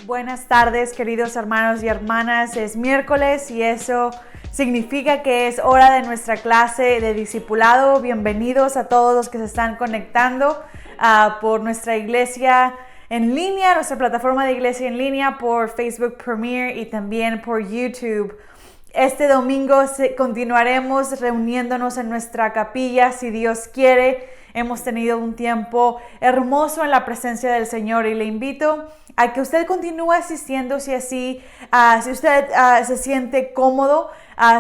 Buenas tardes, queridos hermanos y hermanas. Es miércoles y eso significa que es hora de nuestra clase de discipulado. Bienvenidos a todos los que se están conectando por nuestra iglesia en línea, nuestra plataforma de iglesia en línea, por Facebook Premier y también por YouTube. Este domingo continuaremos reuniéndonos en nuestra capilla, si Dios quiere. Hemos tenido un tiempo hermoso en la presencia del Señor y le invito a que usted continúe asistiendo si usted se siente cómodo.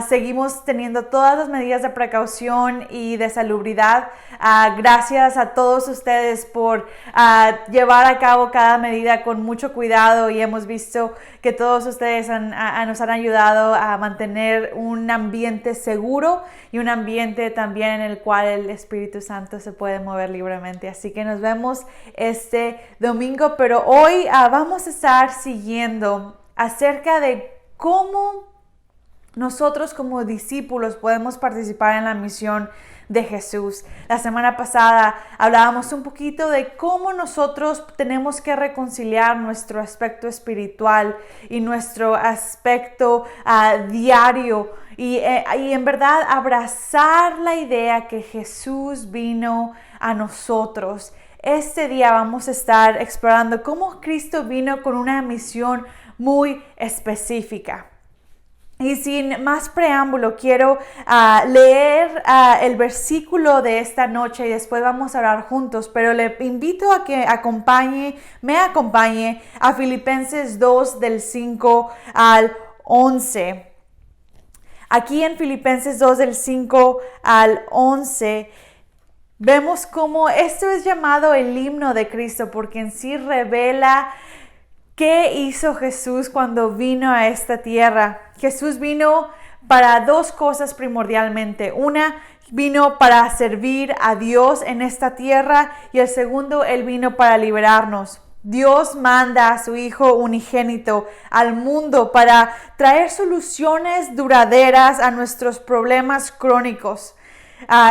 Seguimos teniendo todas las medidas de precaución y de salubridad. Gracias a todos ustedes por llevar a cabo cada medida con mucho cuidado, y hemos visto que todos ustedes nos han ayudado a mantener un ambiente seguro y un ambiente también en el cual el Espíritu Santo se puede mover libremente. Así que nos vemos este domingo, pero hoy vamos a estar siguiendo acerca de cómo nosotros como discípulos podemos participar en la misión de Jesús. La semana pasada hablábamos un poquito de cómo nosotros tenemos que reconciliar nuestro aspecto espiritual y nuestro aspecto diario y en verdad abrazar la idea que Jesús vino a nosotros. Este día vamos a estar explorando cómo Cristo vino con una misión muy específica. Y sin más preámbulo, quiero leer el versículo de esta noche y después vamos a orar juntos, pero le invito a que me acompañe a Filipenses 2 del 5 al 11. Aquí en Filipenses 2 del 5 al 11 vemos cómo esto es llamado el himno de Cristo, porque en sí revela ¿qué hizo Jesús cuando vino a esta tierra? Jesús vino para dos cosas primordialmente. Una, vino para servir a Dios en esta tierra, y el segundo, Él vino para liberarnos. Dios manda a su Hijo unigénito al mundo para traer soluciones duraderas a nuestros problemas crónicos.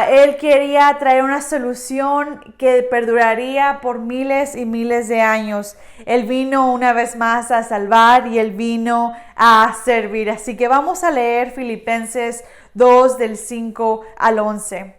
Él quería traer una solución que perduraría por miles y miles de años. Él vino una vez más a salvar y Él vino a servir. Así que vamos a leer Filipenses 2 del 5 al 11.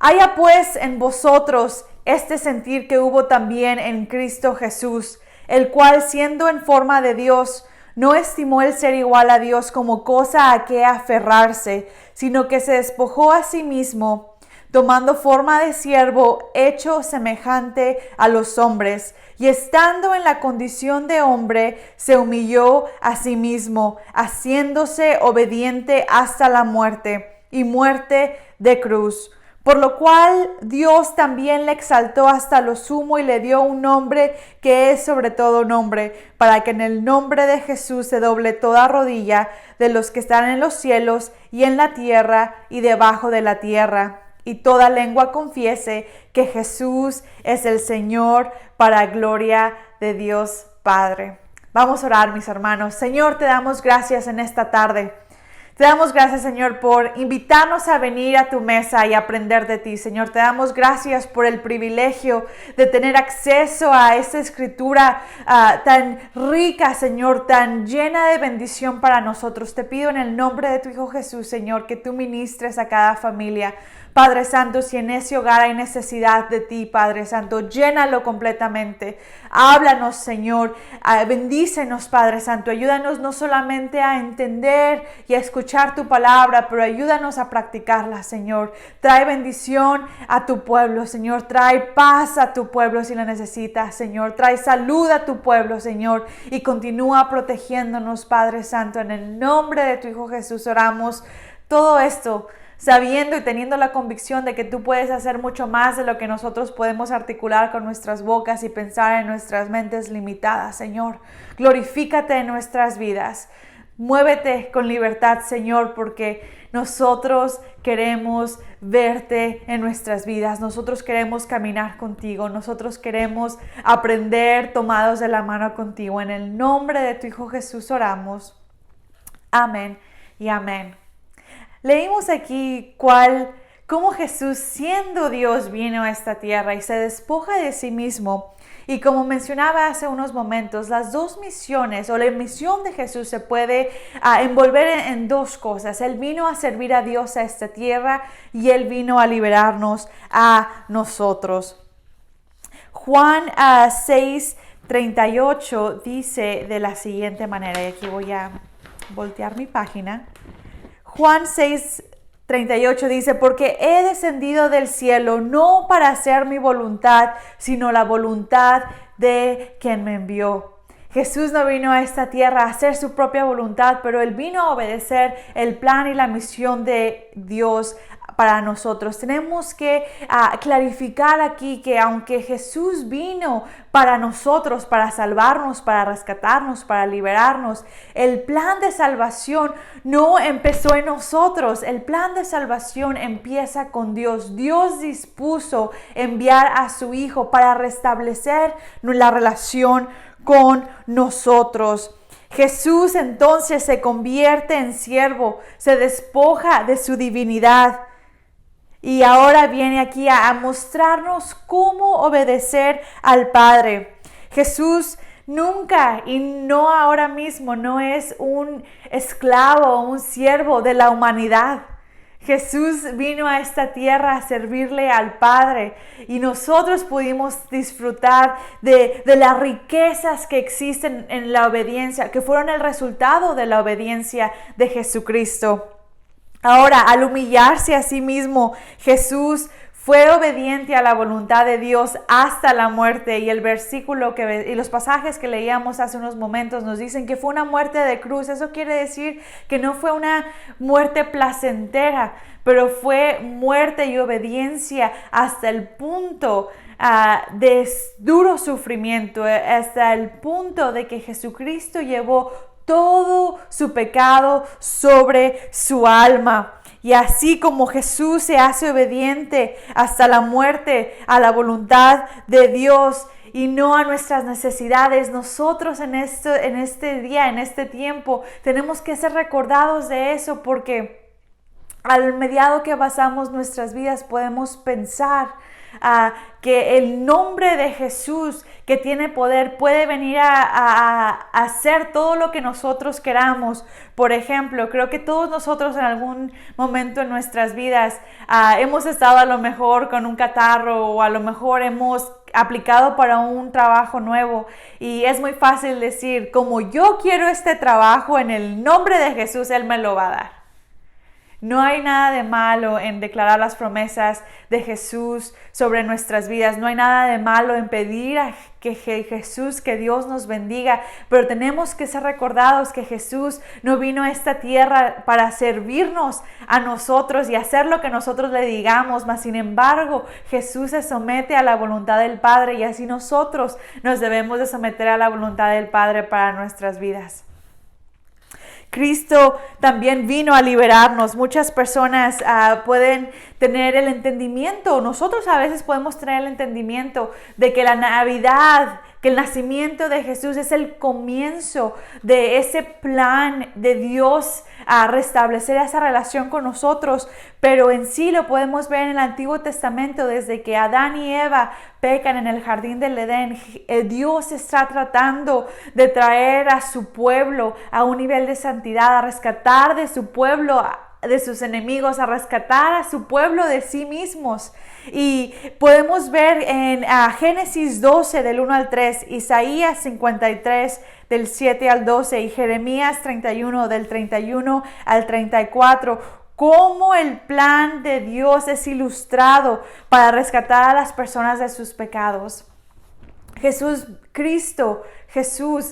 Haya pues en vosotros este sentir que hubo también en Cristo Jesús, el cual siendo en forma de Dios, no estimó el ser igual a Dios como cosa a que aferrarse, sino que se despojó a sí mismo, tomando forma de siervo, hecho semejante a los hombres, y estando en la condición de hombre, se humilló a sí mismo, haciéndose obediente hasta la muerte, y muerte de cruz. Por lo cual Dios también le exaltó hasta lo sumo y le dio un nombre que es sobre todo nombre, para que en el nombre de Jesús se doble toda rodilla de los que están en los cielos y en la tierra y debajo de la tierra, y toda lengua confiese que Jesús es el Señor, para gloria de Dios Padre. Vamos a orar, mis hermanos. Señor, te damos gracias en esta tarde. Te damos gracias, Señor, por invitarnos a venir a tu mesa y aprender de ti. Señor, te damos gracias por el privilegio de tener acceso a esta escritura tan rica, Señor, tan llena de bendición para nosotros. Te pido en el nombre de tu Hijo Jesús, Señor, que tú ministres a cada familia. Padre Santo, si en ese hogar hay necesidad de ti, Padre Santo, llénalo completamente. Háblanos, Señor. Bendícenos, Padre Santo. Ayúdanos no solamente a entender y a escuchar tu palabra, pero ayúdanos a practicarla, Señor. Trae bendición a tu pueblo, Señor. Trae paz a tu pueblo si la necesitas, Señor. Trae salud a tu pueblo, Señor. Y continúa protegiéndonos, Padre Santo. En el nombre de tu Hijo Jesús oramos todo esto, sabiendo y teniendo la convicción de que tú puedes hacer mucho más de lo que nosotros podemos articular con nuestras bocas y pensar en nuestras mentes limitadas, Señor. Glorifícate en nuestras vidas. Muévete con libertad, Señor, porque nosotros queremos verte en nuestras vidas. Nosotros queremos caminar contigo. Nosotros queremos aprender tomados de la mano contigo. En el nombre de tu Hijo Jesús oramos. Amén y amén. Leímos aquí cómo Jesús, siendo Dios, vino a esta tierra y se despoja de sí mismo. Y como mencionaba hace unos momentos, las dos misiones o la misión de Jesús se puede envolver en dos cosas. Él vino a servir a Dios a esta tierra y Él vino a liberarnos a nosotros. Juan 6:38 dice de la siguiente manera, y aquí voy a voltear mi página. Juan 6:38 dice, porque he descendido del cielo no para hacer mi voluntad, sino la voluntad de quien me envió. Jesús no vino a esta tierra a hacer su propia voluntad, pero Él vino a obedecer el plan y la misión de Dios para nosotros. Tenemos que clarificar aquí que aunque Jesús vino para nosotros, para salvarnos, para rescatarnos, para liberarnos, el plan de salvación no empezó en nosotros. El plan de salvación empieza con Dios. Dios dispuso enviar a su Hijo para restablecer la relación con nosotros. Jesús entonces se convierte en siervo, se despoja de su divinidad. Y ahora viene aquí a mostrarnos cómo obedecer al Padre. Jesús nunca y no ahora mismo no es un esclavo o un siervo de la humanidad. Jesús vino a esta tierra a servirle al Padre y nosotros pudimos disfrutar de las riquezas que existen en la obediencia, que fueron el resultado de la obediencia de Jesucristo. Ahora, al humillarse a sí mismo, Jesús fue obediente a la voluntad de Dios hasta la muerte, y el versículo y los pasajes que leíamos hace unos momentos nos dicen que fue una muerte de cruz. Eso quiere decir que no fue una muerte placentera, pero fue muerte y obediencia hasta el punto de duro sufrimiento, hasta el punto de que Jesucristo llevó todo su pecado sobre su alma. Y así como Jesús se hace obediente hasta la muerte a la voluntad de Dios y no a nuestras necesidades, nosotros en este día, en este tiempo, tenemos que ser recordados de eso, porque al mediado que basamos nuestras vidas podemos pensar que el nombre de Jesús, que tiene poder, puede venir a hacer todo lo que nosotros queramos. Por ejemplo, creo que todos nosotros en algún momento en nuestras vidas hemos estado a lo mejor con un catarro, o a lo mejor hemos aplicado para un trabajo nuevo, y es muy fácil decir, como yo quiero este trabajo, en el nombre de Jesús Él me lo va a dar. No hay nada de malo en declarar las promesas de Jesús sobre nuestras vidas. No hay nada de malo en pedir a que Jesús, que Dios nos bendiga. Pero tenemos que ser recordados que Jesús no vino a esta tierra para servirnos a nosotros y hacer lo que nosotros le digamos. Mas, sin embargo, Jesús se somete a la voluntad del Padre, y así nosotros nos debemos de someter a la voluntad del Padre para nuestras vidas. Cristo también vino a liberarnos. Muchas personas pueden tener el entendimiento, nosotros a veces podemos tener el entendimiento de que la Navidad, que el nacimiento de Jesús es el comienzo de ese plan de Dios a restablecer esa relación con nosotros, pero en sí lo podemos ver en el Antiguo Testamento. Desde que Adán y Eva pecan en el jardín del Edén, Dios está tratando de traer a su pueblo a un nivel de santidad, a rescatar de su pueblo de sus enemigos, a rescatar a su pueblo de sí mismos. Y podemos ver en Génesis 12 del 1 al 3, Isaías 53 del 7 al 12 y Jeremías 31 del 31 al 34, cómo el plan de Dios es ilustrado para rescatar a las personas de sus pecados. Jesús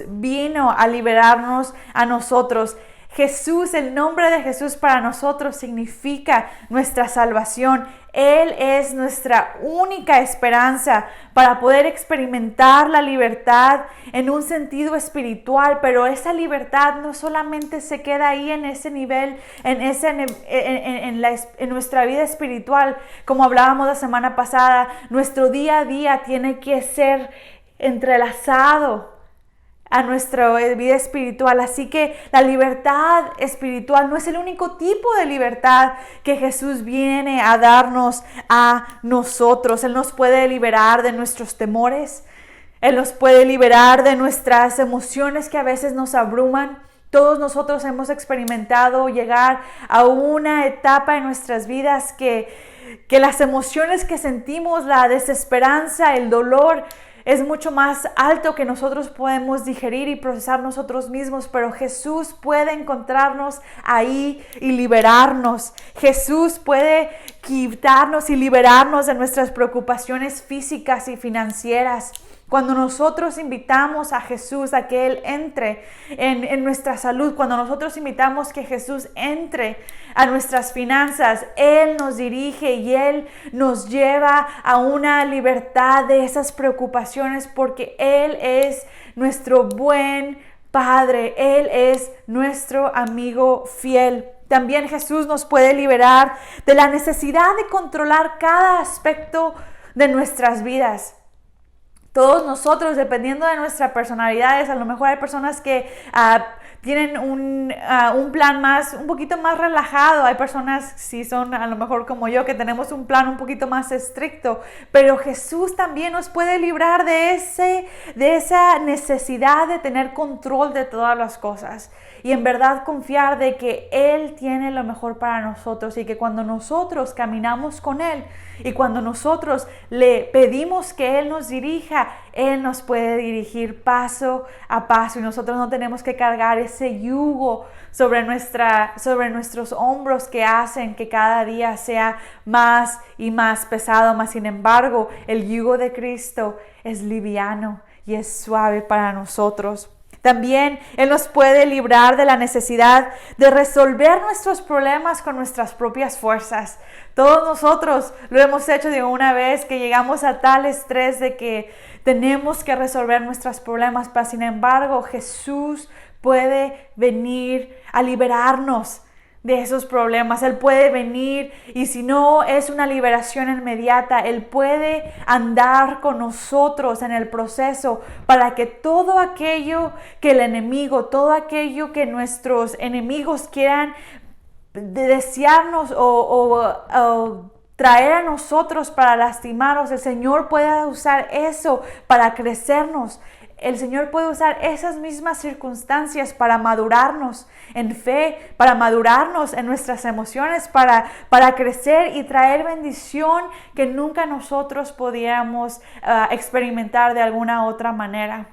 vino a liberarnos a nosotros. Jesús, el nombre de Jesús para nosotros significa nuestra salvación. Él es nuestra única esperanza para poder experimentar la libertad en un sentido espiritual, pero esa libertad no solamente se queda ahí en ese nivel, en nuestra vida espiritual. Como hablábamos la semana pasada, nuestro día a día tiene que ser entrelazado a nuestra vida espiritual. Así que la libertad espiritual no es el único tipo de libertad que Jesús viene a darnos a nosotros. Él nos puede liberar de nuestros temores. Él nos puede liberar de nuestras emociones que a veces nos abruman. Todos nosotros hemos experimentado llegar a una etapa en nuestras vidas que las emociones que sentimos, la desesperanza, el dolor, es mucho más alto que nosotros podemos digerir y procesar nosotros mismos, pero Jesús puede encontrarnos ahí y liberarnos. Jesús puede quitarnos y liberarnos de nuestras preocupaciones físicas y financieras. Cuando nosotros invitamos a Jesús a que Él entre en nuestra salud, cuando nosotros invitamos que Jesús entre a nuestras finanzas, Él nos dirige y Él nos lleva a una libertad de esas preocupaciones, porque Él es nuestro buen Padre, Él es nuestro amigo fiel. También Jesús nos puede liberar de la necesidad de controlar cada aspecto de nuestras vidas. Todos nosotros, dependiendo de nuestras personalidades, a lo mejor hay personas que tienen un plan un poquito más relajado. Hay personas, si son a lo mejor como yo, que tenemos un plan un poquito más estricto. Pero Jesús también nos puede librar de esa necesidad de tener control de todas las cosas. Y en verdad confiar de que Él tiene lo mejor para nosotros, y que cuando nosotros caminamos con Él y cuando nosotros le pedimos que Él nos dirija, Él nos puede dirigir paso a paso, y nosotros no tenemos que cargar ese yugo sobre nuestros hombros que hacen que cada día sea más y más pesado. Mas sin embargo, el yugo de Cristo es liviano y es suave para nosotros. También Él nos puede librar de la necesidad de resolver nuestros problemas con nuestras propias fuerzas. Todos nosotros lo hemos hecho de una vez, que llegamos a tal estrés de que tenemos que resolver nuestros problemas. Pero sin embargo, Jesús puede venir a liberarnos de esos problemas. Él puede venir, y si no es una liberación inmediata, Él puede andar con nosotros en el proceso, para que todo aquello que el enemigo, todo aquello que nuestros enemigos quieran desearnos o traer a nosotros para lastimarnos, el Señor pueda usar eso para crecernos. El Señor puede usar esas mismas circunstancias para madurarnos en fe, para madurarnos en nuestras emociones, para crecer y traer bendición que nunca nosotros podíamos experimentar de alguna otra manera.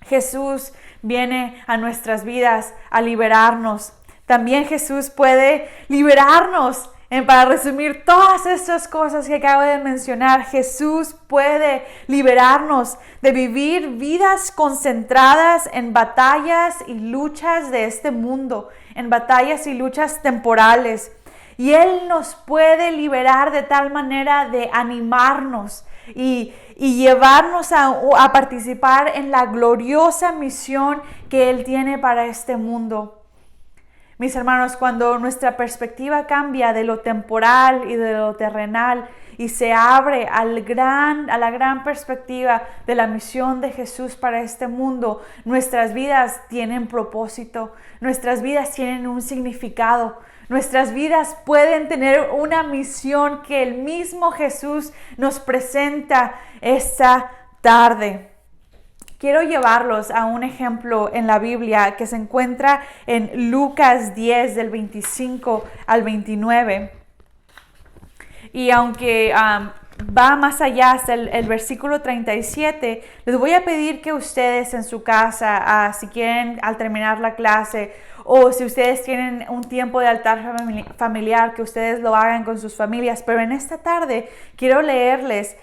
Jesús viene a nuestras vidas a liberarnos. También Jesús puede liberarnos. Para resumir todas estas cosas que acabo de mencionar, Jesús puede liberarnos de vivir vidas concentradas en batallas y luchas de este mundo, en batallas y luchas temporales. Y Él nos puede liberar de tal manera de animarnos y llevarnos a participar en la gloriosa misión que Él tiene para este mundo. Mis hermanos, cuando nuestra perspectiva cambia de lo temporal y de lo terrenal y se abre a la gran perspectiva de la misión de Jesús para este mundo, nuestras vidas tienen propósito, nuestras vidas tienen un significado, nuestras vidas pueden tener una misión que el mismo Jesús nos presenta esta tarde. Quiero llevarlos a un ejemplo en la Biblia que se encuentra en Lucas 10 del 25 al 29. Y aunque va más allá hasta el versículo 37, les voy a pedir que ustedes en su casa, si quieren al terminar la clase, o si ustedes tienen un tiempo de altar familiar, que ustedes lo hagan con sus familias. Pero en esta tarde quiero leerles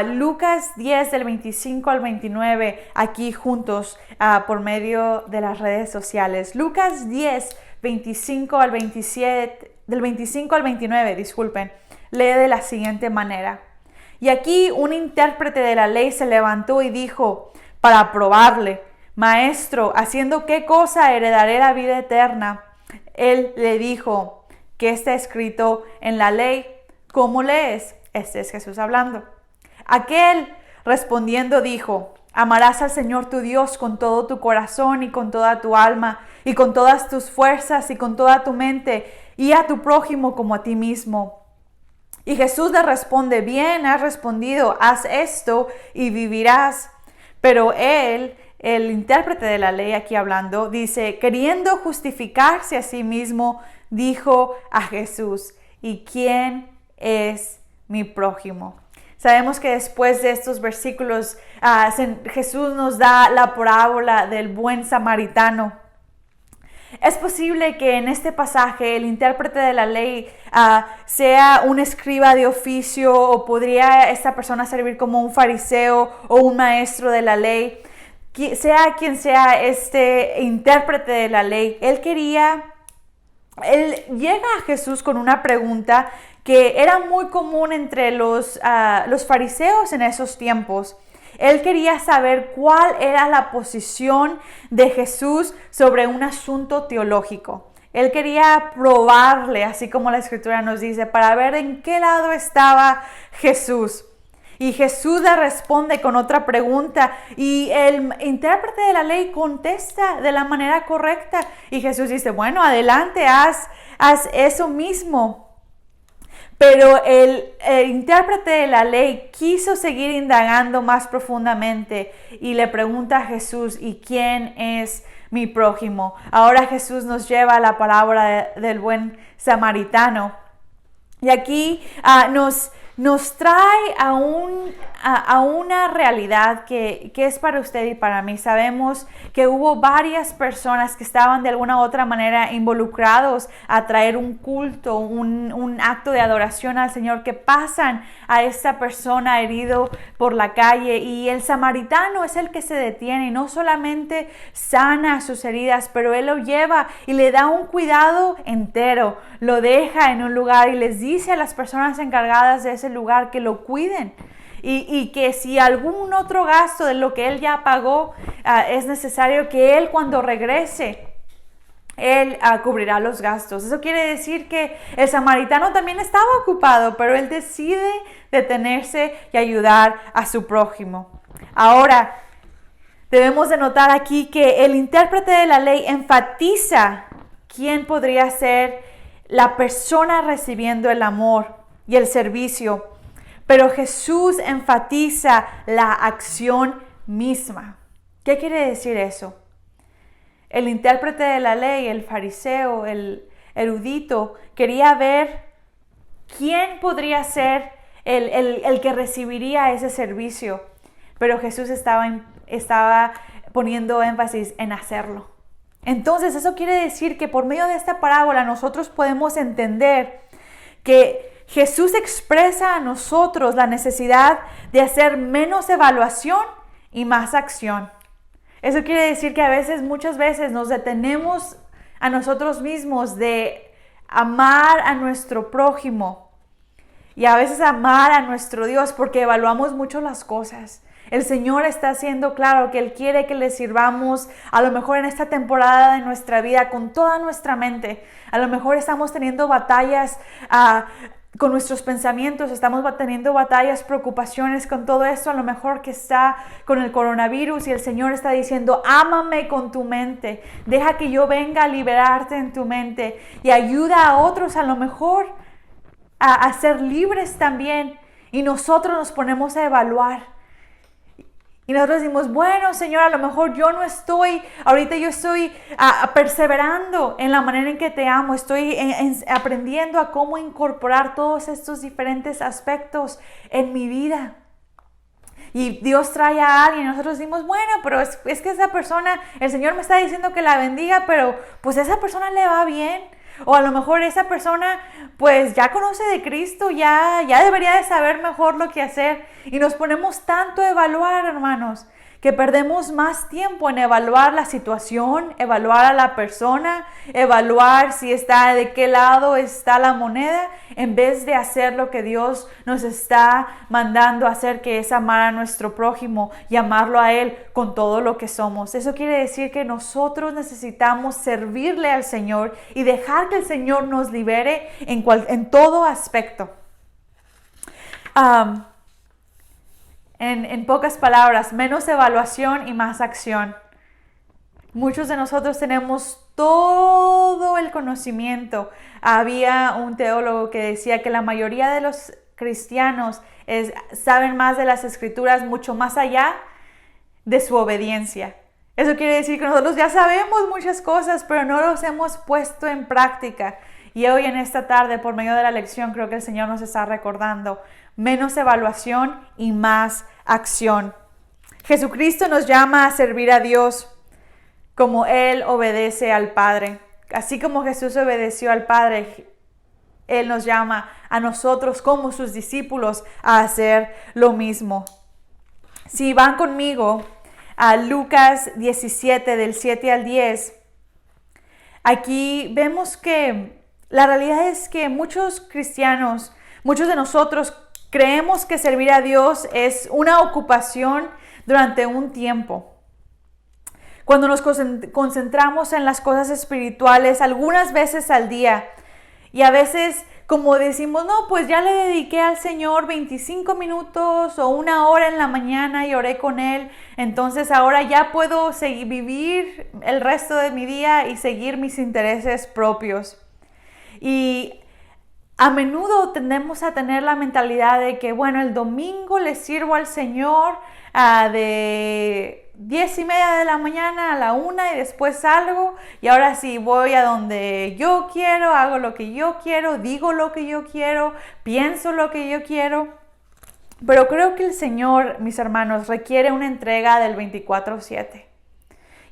Lucas 10 del 25 al 29 aquí juntos por medio de las redes sociales. Lucas 10, 25 al 27, del 25 al 29, disculpen, lee de la siguiente manera. Y aquí un intérprete de la ley se levantó y dijo, para probarle: Maestro, ¿haciendo qué cosa heredaré la vida eterna? Él le dijo, ¿qué está escrito en la ley? ¿Cómo lees? Este es Jesús hablando. Aquel respondiendo dijo, Amarás al Señor tu Dios con todo tu corazón y con toda tu alma y con todas tus fuerzas y con toda tu mente, y a tu prójimo como a ti mismo. Y Jesús le responde, bien has respondido, haz esto y vivirás. Pero él, el intérprete de la ley aquí hablando, dice, queriendo justificarse a sí mismo, dijo a Jesús, ¿y quién es mi prójimo? Sabemos que después de estos versículos, Jesús nos da la parábola del buen samaritano. Es posible que en este pasaje el intérprete de la ley sea un escriba de oficio, o podría esta persona servir como un fariseo o un maestro de la ley. Sea quien sea este intérprete de la ley, él llega a Jesús con una pregunta que era muy común entre los fariseos en esos tiempos. Él quería saber cuál era la posición de Jesús sobre un asunto teológico. Él quería probarle, así como la Escritura nos dice, para ver en qué lado estaba Jesús. Y Jesús le responde con otra pregunta y el intérprete de la ley contesta de la manera correcta. Y Jesús dice, bueno, adelante, haz eso mismo. Pero el intérprete de la ley quiso seguir indagando más profundamente y le pregunta a Jesús, ¿y quién es mi prójimo? Ahora Jesús nos lleva a la parábola del buen samaritano. Y aquí nos trae a una realidad que es para usted y para mí. Sabemos que hubo varias personas que estaban de alguna u otra manera involucrados a traer un culto, un acto de adoración al Señor, que pasan a esta persona herido por la calle, y el samaritano es el que se detiene y no solamente sana sus heridas, pero él lo lleva y le da un cuidado entero, lo deja en un lugar y les dice a las personas encargadas de ese lugar que lo cuiden. Y que si algún otro gasto de lo que él ya pagó es necesario, que él cuando regrese, él cubrirá los gastos. Eso quiere decir que el samaritano también estaba ocupado, pero él decide detenerse y ayudar a su prójimo. Ahora, debemos de notar aquí que el intérprete de la ley enfatiza quién podría ser la persona recibiendo el amor y el servicio. Pero Jesús enfatiza la acción misma. ¿Qué quiere decir eso? El intérprete de la ley, el fariseo, el erudito, quería ver quién podría ser el que recibiría ese servicio. Pero Jesús estaba poniendo énfasis en hacerlo. Entonces, eso quiere decir que por medio de esta parábola nosotros podemos entender que Jesús expresa a nosotros la necesidad de hacer menos evaluación y más acción. Eso quiere decir que muchas veces nos detenemos a nosotros mismos de amar a nuestro prójimo y a veces amar a nuestro Dios, porque evaluamos mucho las cosas. El Señor está haciendo claro que Él quiere que le sirvamos a lo mejor en esta temporada de nuestra vida con toda nuestra mente. A lo mejor estamos teniendo batallas con nuestros pensamientos, estamos teniendo batallas, preocupaciones con todo esto, a lo mejor que está con el coronavirus, y el Señor está diciendo, ámame con tu mente, deja que yo venga a liberarte en tu mente, y ayuda a otros a lo mejor a ser libres también. Y nosotros nos ponemos a evaluar. Y nosotros decimos, bueno, Señor, a lo mejor ahorita yo estoy perseverando en la manera en que te amo, estoy aprendiendo a cómo incorporar todos estos diferentes aspectos en mi vida. Y Dios trae a alguien y nosotros decimos, bueno, pero es que esa persona, el Señor me está diciendo que la bendiga, pero pues a esa persona le va bien. O a lo mejor esa persona pues ya conoce de Cristo, ya debería de saber mejor lo que hacer. Y nos ponemos tanto a evaluar, hermanos, que perdemos más tiempo en evaluar la situación, evaluar a la persona, evaluar de qué lado está la moneda, en vez de hacer lo que Dios nos está mandando a hacer, que es amar a nuestro prójimo y amarlo a Él con todo lo que somos. Eso quiere decir que nosotros necesitamos servirle al Señor y dejar que el Señor nos libere en todo aspecto. En pocas palabras, menos evaluación y más acción. Muchos de nosotros tenemos todo el conocimiento. Había un teólogo que decía que la mayoría de los cristianos saben más de las escrituras, mucho más allá de su obediencia. Eso quiere decir que nosotros ya sabemos muchas cosas, pero no los hemos puesto en práctica. Y hoy en esta tarde, por medio de la lección, creo que el Señor nos está recordando menos evaluación y más acción. Jesucristo nos llama a servir a Dios como Él obedece al Padre. Así como Jesús obedeció al Padre, Él nos llama a nosotros como sus discípulos a hacer lo mismo. Si van conmigo a Lucas 17, del 7 al 10, aquí vemos que la realidad es que muchos cristianos, muchos de nosotros creemos que servir a Dios es una ocupación durante un tiempo. Cuando nos concentramos en las cosas espirituales algunas veces al día, y a veces como decimos, no, pues ya le dediqué al Señor 25 minutos o una hora en la mañana y oré con Él, entonces ahora ya puedo vivir el resto de mi día y seguir mis intereses propios. Y a menudo tendemos a tener la mentalidad de que, bueno, el domingo le sirvo al Señor de 10:30 de la mañana a la 1 y después salgo y ahora sí voy a donde yo quiero, hago lo que yo quiero, digo lo que yo quiero, pienso lo que yo quiero. Pero creo que el Señor, mis hermanos, requiere una entrega del 24/7.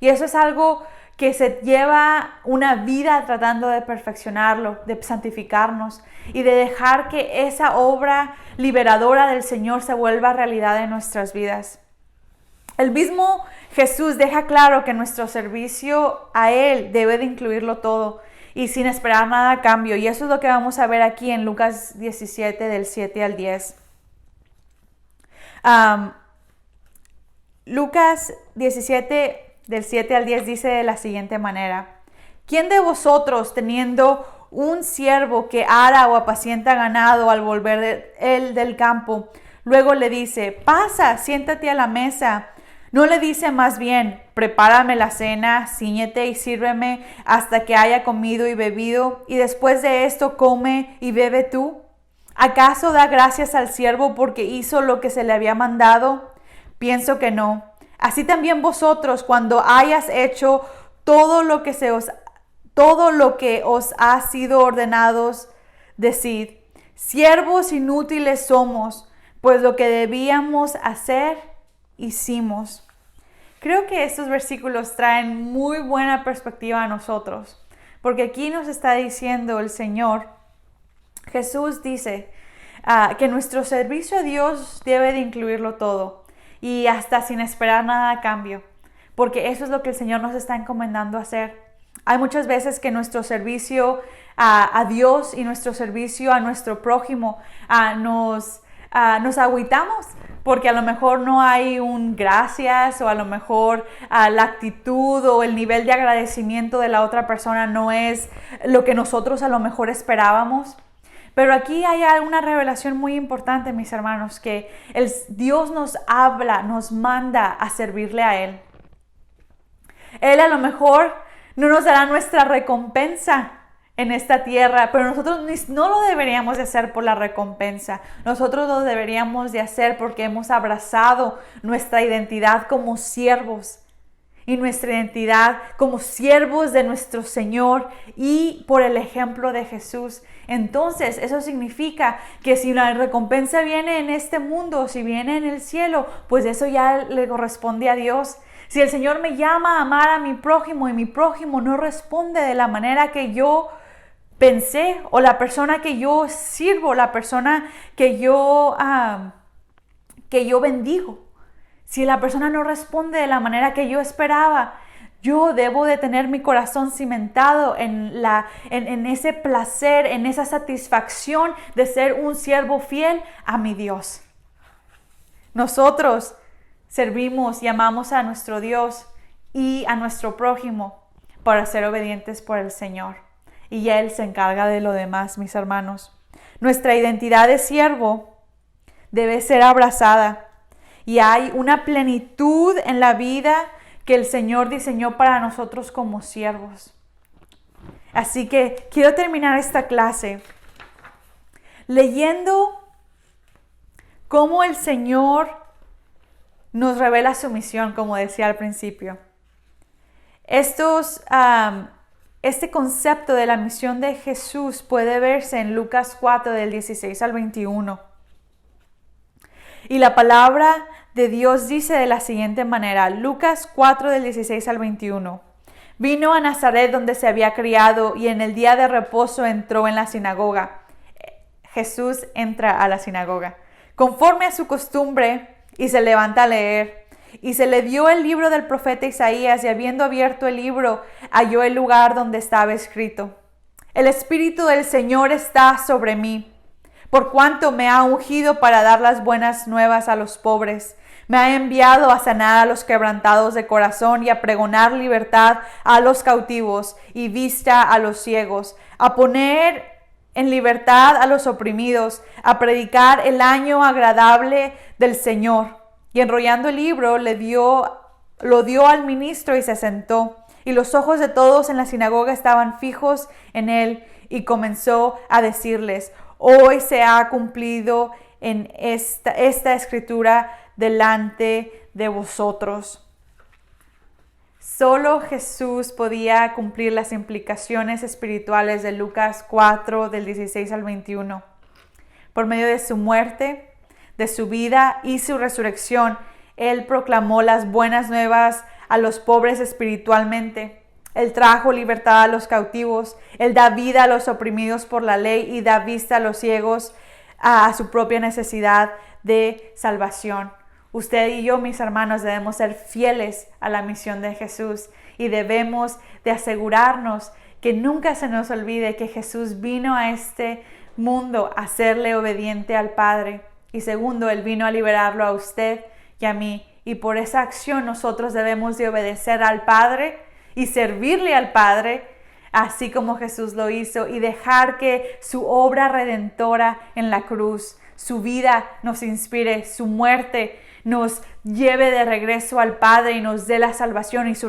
Y eso es algo que se lleva una vida tratando de perfeccionarlo, de santificarnos y de dejar que esa obra liberadora del Señor se vuelva realidad en nuestras vidas. El mismo Jesús deja claro que nuestro servicio a Él debe de incluirlo todo y sin esperar nada a cambio. Y eso es lo que vamos a ver aquí en Lucas 17, del 7 al 10. Lucas 17, del 7 al 10 dice de la siguiente manera: ¿Quién de vosotros, teniendo un siervo que ara o apacienta ganado, al volver él del campo, luego le dice, pasa, siéntate a la mesa? ¿No le dice más bien, prepárame la cena, cíñete y sírveme hasta que haya comido y bebido, y después de esto come y bebe tú? ¿Acaso da gracias al siervo porque hizo lo que se le había mandado? Pienso que no. Así también vosotros, cuando hayas hecho todo lo que os ha sido ordenados, decid, siervos inútiles somos, pues lo que debíamos hacer, hicimos. Creo que estos versículos traen muy buena perspectiva a nosotros, porque aquí nos está diciendo el Señor, Jesús dice que nuestro servicio a Dios debe de incluirlo todo. Y hasta sin esperar nada a cambio, porque eso es lo que el Señor nos está encomendando a hacer. Hay muchas veces que nuestro servicio a Dios y nuestro servicio a nuestro prójimo nos agüitamos, porque a lo mejor no hay un gracias, o a lo mejor la actitud o el nivel de agradecimiento de la otra persona no es lo que nosotros a lo mejor esperábamos. Pero aquí hay una revelación muy importante, mis hermanos, que Dios nos habla, nos manda a servirle a Él. Él a lo mejor no nos dará nuestra recompensa en esta tierra, pero nosotros no lo deberíamos de hacer por la recompensa. Nosotros lo deberíamos de hacer porque hemos abrazado nuestra identidad como siervos y nuestra identidad como siervos de nuestro Señor y por el ejemplo de Jesús. Entonces, eso significa que si la recompensa viene en este mundo, si viene en el cielo, pues eso ya le corresponde a Dios. Si el Señor me llama a amar a mi prójimo y mi prójimo no responde de la manera que yo pensé, o la persona que yo sirvo, la persona que yo bendigo, si la persona no responde de la manera que yo esperaba, yo debo de tener mi corazón cimentado en ese placer, en esa satisfacción de ser un siervo fiel a mi Dios. Nosotros servimos y amamos a nuestro Dios y a nuestro prójimo para ser obedientes por el Señor. Y Él se encarga de lo demás, mis hermanos. Nuestra identidad de siervo debe ser abrazada. y hay una plenitud en la vida que el Señor diseñó para nosotros como siervos. Así que quiero terminar esta clase leyendo cómo el Señor nos revela su misión, como decía al principio. Este concepto de la misión de Jesús puede verse en Lucas 4 del 16 al 21. Y la palabra de Dios dice de la siguiente manera, Lucas 4 del 16 al 21. Vino a Nazaret donde se había criado y en el día de reposo entró en la sinagoga. Jesús entra a la sinagoga, conforme a su costumbre, y se levanta a leer. Y se le dio el libro del profeta Isaías, y habiendo abierto el libro, halló el lugar donde estaba escrito: El Espíritu del Señor está sobre mí, por cuanto me ha ungido para dar las buenas nuevas a los pobres. Me ha enviado a sanar a los quebrantados de corazón y a pregonar libertad a los cautivos y vista a los ciegos, a poner en libertad a los oprimidos, a predicar el año agradable del Señor. Y enrollando el libro, lo dio al ministro y se sentó. Y los ojos de todos en la sinagoga estaban fijos en él, y comenzó a decirles: Hoy se ha cumplido en esta escritura delante de vosotros. Solo Jesús podía cumplir las implicaciones espirituales de Lucas 4 del 16 al 21. Por medio de su muerte, de su vida y su resurrección, Él proclamó las buenas nuevas a los pobres espiritualmente. Él trajo libertad a los cautivos. Él da vida a los oprimidos por la ley y da vista a los ciegos a su propia necesidad de salvación. Usted y yo, mis hermanos, debemos ser fieles a la misión de Jesús y debemos de asegurarnos que nunca se nos olvide que Jesús vino a este mundo a serle obediente al Padre. Y segundo, Él vino a liberarlo a usted y a mí. Y por esa acción nosotros debemos de obedecer al Padre y servirle al Padre, así como Jesús lo hizo, y dejar que su obra redentora en la cruz, su vida nos inspire, su muerte nos lleve de regreso al Padre y nos dé la salvación, y su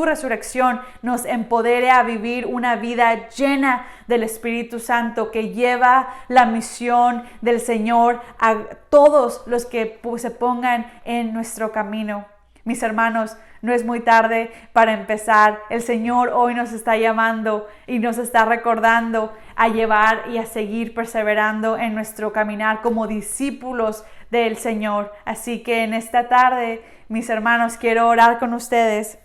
resurrección nos empodere a vivir una vida llena del Espíritu Santo que lleva la misión del Señor a todos los que se pongan en nuestro camino. Mis hermanos, no es muy tarde para empezar. El Señor hoy nos está llamando y nos está recordando a llevar y a seguir perseverando en nuestro caminar como discípulos del Señor. Así que en esta tarde, mis hermanos, quiero orar con ustedes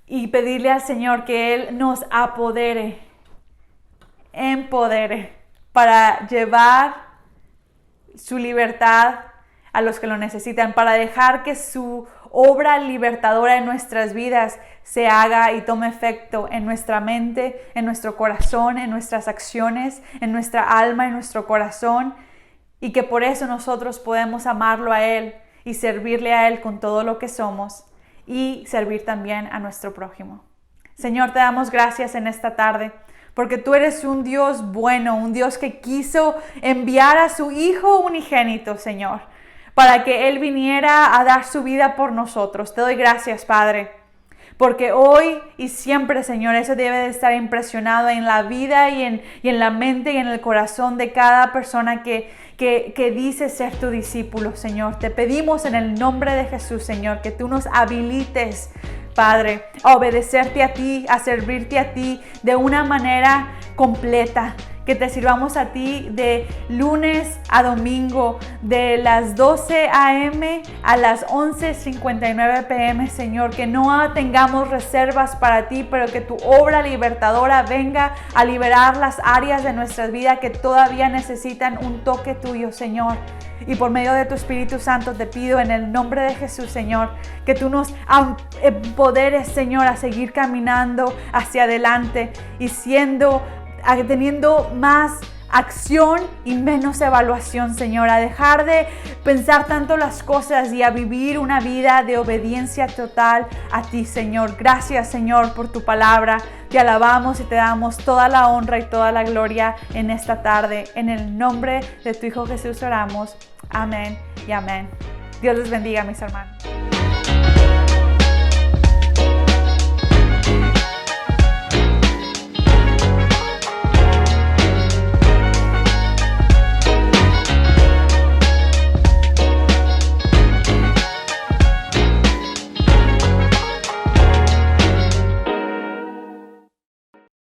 y pedirle al Señor que Él nos empodere para llevar su libertad a los que lo necesitan, para dejar que su obra libertadora en nuestras vidas se haga y tome efecto en nuestra mente, en nuestro corazón, en nuestras acciones, en nuestra alma, en nuestro corazón, y que por eso nosotros podemos amarlo a Él y servirle a Él con todo lo que somos y servir también a nuestro prójimo. Señor, te damos gracias en esta tarde, porque tú eres un Dios bueno, un Dios que quiso enviar a su Hijo unigénito, Señor, para que Él viniera a dar su vida por nosotros. Te doy gracias, Padre, porque hoy y siempre, Señor, eso debe de estar impresionado en la vida y en la mente y en el corazón de cada persona que dice ser tu discípulo, Señor. Te pedimos en el nombre de Jesús, Señor, que tú nos habilites, Padre, a obedecerte a ti, a servirte a ti de una manera completa. Que te sirvamos a ti de lunes a domingo, de las 12 a.m. a las 11:59 p.m., Señor. Que no tengamos reservas para ti, pero que tu obra libertadora venga a liberar las áreas de nuestra vida que todavía necesitan un toque tuyo, Señor. Y por medio de tu Espíritu Santo te pido en el nombre de Jesús, Señor, que tú nos empoderes, Señor, a seguir caminando hacia adelante y teniendo más acción y menos evaluación, Señor, a dejar de pensar tanto las cosas y a vivir una vida de obediencia total a ti, Señor. Gracias, Señor, por tu palabra. Te alabamos y te damos toda la honra y toda la gloria en esta tarde. En el nombre de tu Hijo Jesús oramos. Amén y amén. Dios les bendiga, mis hermanos.